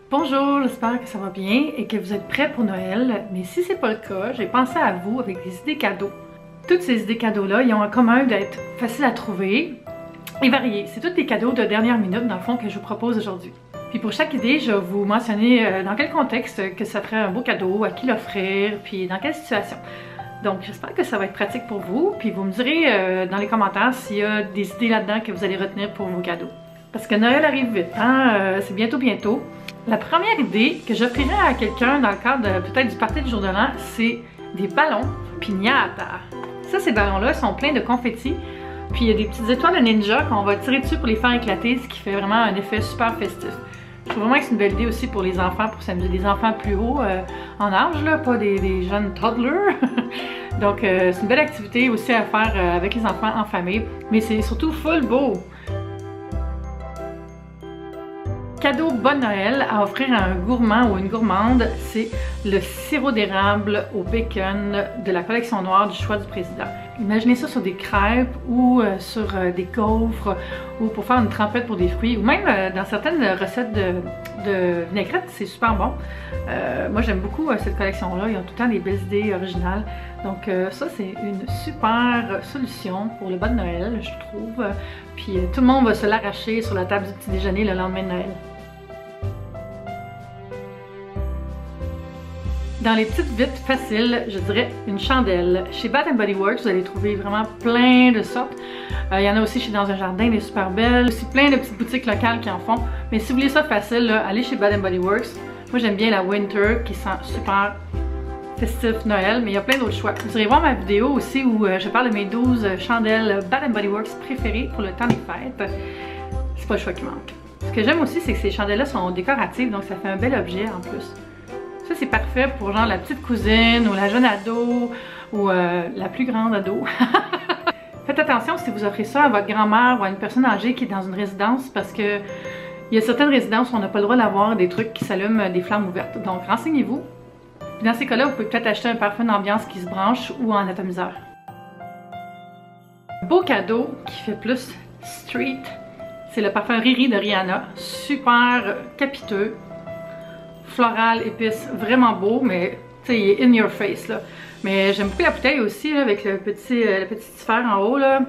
Bonjour, j'espère que ça va bien et que vous êtes prêts pour Noël. Mais si c'est pas le cas, j'ai pensé à vous avec des idées cadeaux. Toutes ces idées cadeaux-là, ils ont en commun d'être faciles à trouver et variés. C'est tous des cadeaux de dernière minute, dans le fond, que je vous propose aujourd'hui. Puis pour chaque idée, je vais vous mentionner dans quel contexte que ça ferait un beau cadeau, à qui l'offrir, puis dans quelle situation. Donc j'espère que ça va être pratique pour vous, puis vous me direz dans les commentaires s'il y a des idées là-dedans que vous allez retenir pour vos cadeaux. Parce que Noël arrive vite, hein? C'est bientôt. La première idée que j'offrirais à quelqu'un dans le cadre peut-être du party du jour de l'an, c'est des ballons piñata. Ça, ces ballons-là sont pleins de confettis, puis il y a des petites étoiles de ninja qu'on va tirer dessus pour les faire éclater, ce qui fait vraiment un effet super festif. Je trouve vraiment que c'est une belle idée aussi pour les enfants, pour s'amuser, des enfants plus hauts en âge, là, pas des jeunes toddlers. Donc c'est une belle activité aussi à faire avec les enfants en famille, mais c'est surtout full beau. Cadeau Bon Noël à offrir à un gourmand ou une gourmande, c'est le sirop d'érable au bacon de la collection noire du choix du président. Imaginez ça sur des crêpes ou sur des gaufres ou pour faire une trempette pour des fruits ou même dans certaines recettes de vinaigrette, c'est super bon. Moi j'aime beaucoup cette collection-là, ils ont tout le temps des belles idées originales. Donc ça c'est une super solution pour le Bon Noël, je trouve. Puis tout le monde va se l'arracher sur la table du petit déjeuner le lendemain de Noël. Dans les petites vites faciles, je dirais une chandelle. Chez Bath & Body Works, vous allez trouver vraiment plein de sortes. Il y en a aussi chez Dans un Jardin, des super belles. Aussi plein de petites boutiques locales qui en font. Mais si vous voulez ça facile, là, allez chez Bath & Body Works. Moi j'aime bien la Winter qui sent super festif Noël, mais il y a plein d'autres choix. Vous irez voir ma vidéo aussi où je parle de mes 12 chandelles Bath & Body Works préférées pour le temps des fêtes. C'est pas le choix qui manque. Ce que j'aime aussi, c'est que ces chandelles-là sont décoratives, donc ça fait un bel objet en plus. Ça, c'est parfait pour genre la petite cousine ou la jeune ado ou la plus grande ado. Faites attention si vous offrez ça à votre grand-mère ou à une personne âgée qui est dans une résidence parce que il y a certaines résidences où on n'a pas le droit d'avoir des trucs qui s'allument des flammes ouvertes. Donc renseignez-vous. Dans ces cas-là, vous pouvez peut-être acheter un parfum d'ambiance qui se branche ou un atomiseur. Beau cadeau qui fait plus street, c'est le parfum Riri de Rihanna. Super capiteux. Floral, épice, vraiment beau, mais tu sais, il est in your face là. Mais j'aime beaucoup la bouteille aussi là, avec le petit sphère en haut là.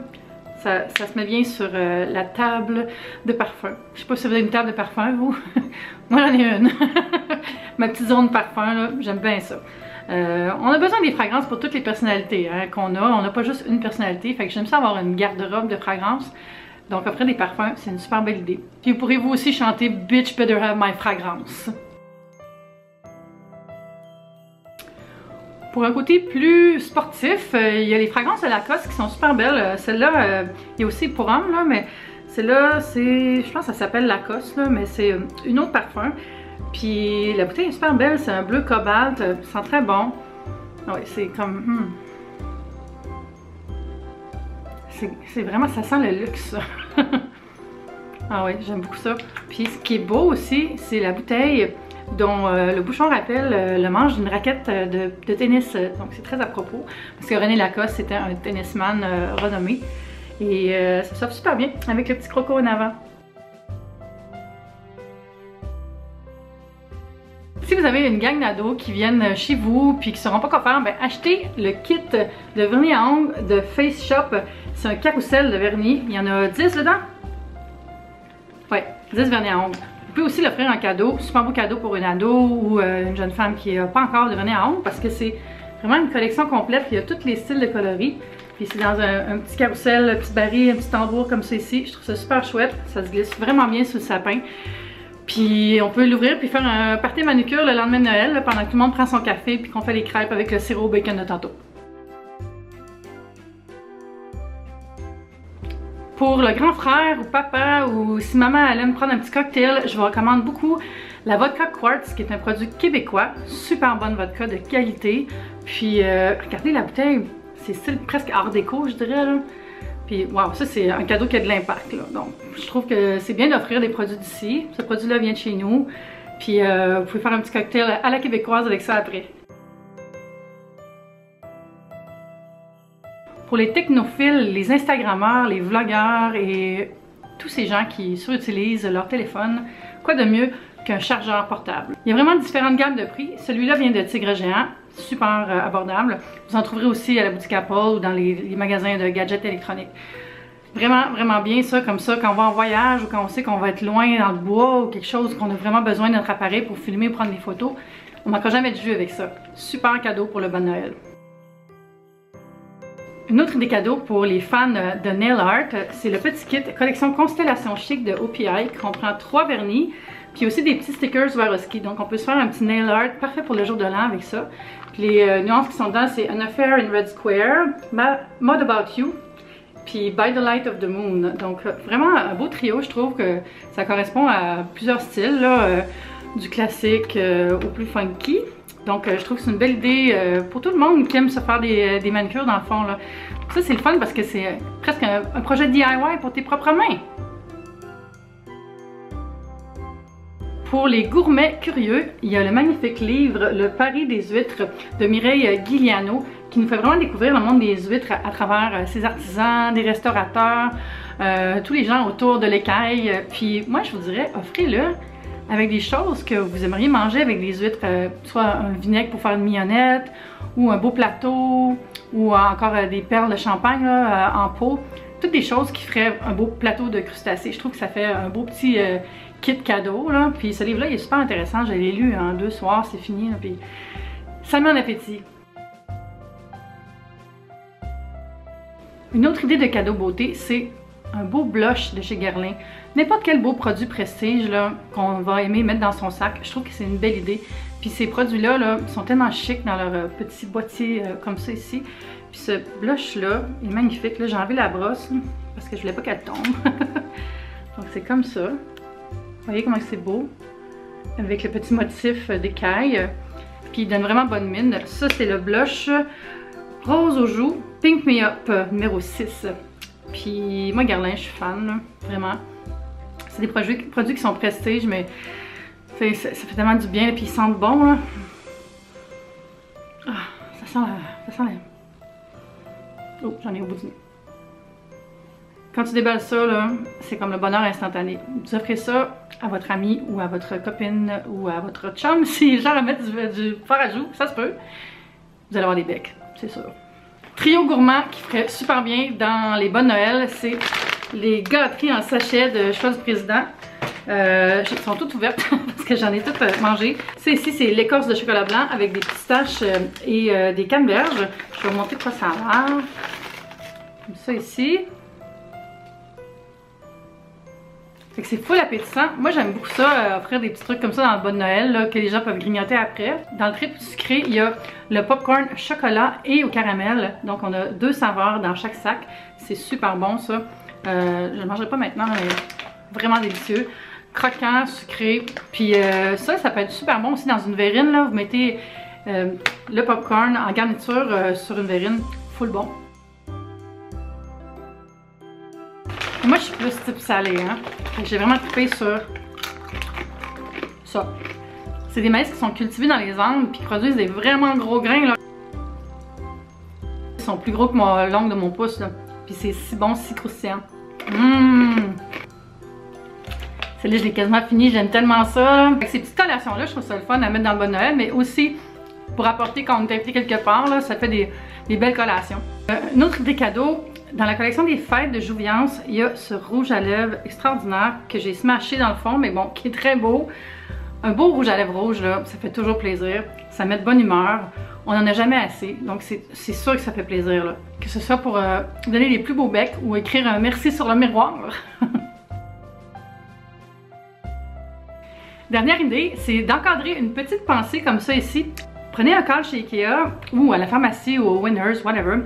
Ça se met bien sur la table de parfum. Je sais pas si vous avez une table de parfum vous. Moi j'en ai une. Ma petite zone de parfum là, j'aime bien ça. On a besoin des fragrances pour toutes les personnalités hein, qu'on a. On n'a pas juste une personnalité, fait que j'aime ça avoir une garde-robe de fragrances. Donc offrir des parfums, c'est une super belle idée. Puis vous pourrez vous aussi chanter Bitch Better Have My Fragrance. Pour un côté plus sportif, il y a les fragrances de Lacoste qui sont super belles. Celle-là, il y a aussi pour hommes, là, mais celle-là, c'est, je pense que ça s'appelle Lacoste, là, mais c'est une autre parfum. Puis la bouteille est super belle, c'est un bleu cobalt, ça sent très bon. Ouais, c'est comme... C'est vraiment, ça sent le luxe. Ah ouais, j'aime beaucoup ça. Puis ce qui est beau aussi, c'est la bouteille dont le bouchon rappelle le manche d'une raquette de tennis. Donc c'est très à propos, parce que René Lacoste c'était un tennisman renommé. Et ça s'offre super bien avec le petit croco en avant. Si vous avez une gang d'ados qui viennent chez vous puis qui ne sauront pas quoi faire, ben achetez le kit de vernis à ongles de Face Shop. C'est un carrousel de vernis. Il y en a 10 dedans? Ouais, 10 vernis à ongles. Vous pouvez aussi l'offrir en cadeau, super beau cadeau pour une ado ou une jeune femme qui n'a pas encore de vernis à ongles parce que c'est vraiment une collection complète, il y a tous les styles de coloris. Puis c'est dans un petit carrousel, un petit baril, un petit tambour comme ça ici. Je trouve ça super chouette, ça se glisse vraiment bien sous le sapin. Puis on peut l'ouvrir puis faire un party manucure le lendemain de Noël là, pendant que tout le monde prend son café puis qu'on fait les crêpes avec le sirop au bacon de tantôt. Pour le grand frère ou papa ou si maman elle aime prendre un petit cocktail, je vous recommande beaucoup la vodka Quartz qui est un produit québécois. Super bonne vodka de qualité. Puis regardez la bouteille, c'est style presque art déco je dirais là. Puis wow, ça c'est un cadeau qui a de l'impact là. Donc je trouve que c'est bien d'offrir des produits d'ici. Ce produit là vient de chez nous. Puis vous pouvez faire un petit cocktail à la québécoise avec ça après. Pour les technophiles, les Instagrammeurs, les vlogueurs et tous ces gens qui surutilisent leur téléphone, quoi de mieux qu'un chargeur portable. Il y a vraiment différentes gammes de prix. Celui-là vient de Tigre Géant, super abordable. Vous en trouverez aussi à la boutique Apple ou dans les magasins de gadgets électroniques. Vraiment, vraiment bien ça, comme ça, quand on va en voyage ou quand on sait qu'on va être loin dans le bois ou quelque chose, qu'on a vraiment besoin de notre appareil pour filmer ou prendre des photos. On ne manquera jamais de jus avec ça. Super cadeau pour le bon Noël. Une autre idée cadeau pour les fans de nail art, c'est le petit kit collection Constellation Chic de OPI qui comprend 3 vernis, puis aussi des petits stickers Swarovski. Donc on peut se faire un petit nail art parfait pour le jour de l'an avec ça. Puis les nuances qui sont dedans, c'est An Affair in Red Square, Mode About You, puis By the Light of the Moon. Donc vraiment un beau trio, je trouve que ça correspond à plusieurs styles, là, du classique au plus funky. Donc je trouve que c'est une belle idée pour tout le monde qui aime se faire des manucures dans le fond, là. Ça c'est le fun parce que c'est presque un projet DIY pour tes propres mains. Pour les gourmets curieux, il y a le magnifique livre Le Paris des huîtres de Mireille Guiliano qui nous fait vraiment découvrir le monde des huîtres à travers ses artisans, des restaurateurs, tous les gens autour de l'écaille. Puis moi je vous dirais, offrez-le avec des choses que vous aimeriez manger avec des huîtres, soit un vinaigre pour faire une mignonnette, ou un beau plateau, ou encore des perles de champagne là, en pot. Toutes des choses qui feraient un beau plateau de crustacés. Je trouve que ça fait un beau petit kit cadeau, là. Puis ce livre-là, il est super intéressant. Je l'ai lu en 2 soirs, c'est fini, là, puis ça met en appétit. Une autre idée de cadeau beauté, c'est un beau blush de chez Guerlain. N'importe quel beau produit prestige qu'on va aimer mettre dans son sac, je trouve que c'est une belle idée. Puis ces produits-là là, sont tellement chics dans leur petit boîtier comme ça ici. Puis ce blush-là est magnifique. J'ai enlevé la brosse là, parce que je voulais pas qu'elle tombe. Donc c'est comme ça. Vous voyez comment c'est beau? Avec le petit motif d'écaille. Puis il donne vraiment bonne mine. Ça c'est le blush rose aux joues Pink Me Up numéro 6. Puis moi Guerlain, je suis fan, là, vraiment. C'est des produits qui sont prestige, mais ça fait tellement du bien, puis ils sentent bon, là. Ah, ça sent la... Oh, j'en ai au bout du nez. Quand tu déballes ça, là, c'est comme le bonheur instantané. Vous offrez ça à votre ami ou à votre copine ou à votre chum, si genre à mettre du fard à joues, ça se peut. Vous allez avoir des becs, c'est sûr. Trio gourmand qui ferait super bien dans les bonnes Noël, c'est les gâteries en sachet de Choix du Président. Elles sont toutes ouvertes parce que j'en ai toutes mangées. Ça ici, c'est l'écorce de chocolat blanc avec des pistaches et des canneberges. Je vais vous montrer quoi ça a l'air. Comme ça ici. Fait que c'est full appétissant. Moi j'aime beaucoup ça, offrir des petits trucs comme ça dans le bon Noël là, que les gens peuvent grignoter après. Dans le trip sucré, il y a le popcorn chocolat et au caramel. Donc on a 2 saveurs dans chaque sac. C'est super bon ça. Je ne le mangerai pas maintenant, mais vraiment délicieux. Croquant, sucré. Puis ça peut être super bon aussi dans une verrine. Là. Vous mettez le popcorn en garniture sur une verrine. Full bon. Et moi je suis plus type salé, hein. J'ai vraiment trippé sur ça. C'est des maïs qui sont cultivés dans les Andes puis qui produisent des vraiment gros grains là. Ils sont plus gros que l'ongle de mon pouce là. Puis c'est si bon, si croustillant. Celle-là je l'ai quasiment fini, j'aime tellement ça là. Avec ces petites collations là, je trouve ça le fun à mettre dans le bon Noël, mais aussi pour apporter quand on est invité quelque part là, ça fait des belles collations. Une autre idée cadeau. Dans la collection des fêtes de Jouviance, il y a ce rouge à lèvres extraordinaire que j'ai smashé dans le fond, mais bon, qui est très beau. Un beau rouge à lèvres rouge, là, ça fait toujours plaisir. Ça met de bonne humeur. On n'en a jamais assez, donc c'est sûr que ça fait plaisir. Là. Que ce soit pour donner les plus beaux becs ou écrire un merci sur le miroir. Dernière idée, c'est d'encadrer une petite pensée comme ça ici. Prenez un cadre chez Ikea ou à la pharmacie ou au Winners, whatever.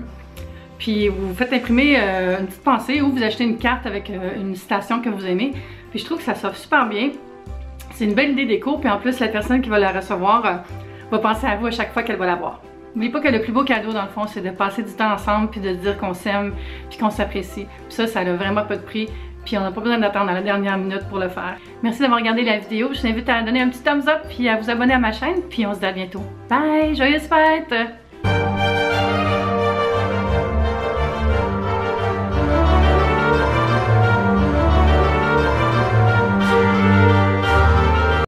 Puis vous faites imprimer une petite pensée ou vous achetez une carte avec une citation que vous aimez. Puis je trouve que ça s'offre super bien. C'est une belle idée déco. Puis en plus, la personne qui va la recevoir va penser à vous à chaque fois qu'elle va la voir. N'oubliez pas que le plus beau cadeau dans le fond, c'est de passer du temps ensemble puis de dire qu'on s'aime puis qu'on s'apprécie. Puis ça n'a vraiment pas de prix. Puis on n'a pas besoin d'attendre à la dernière minute pour le faire. Merci d'avoir regardé la vidéo. Je vous invite à donner un petit thumbs up puis à vous abonner à ma chaîne. Puis on se dit à bientôt. Bye! Joyeuses fêtes!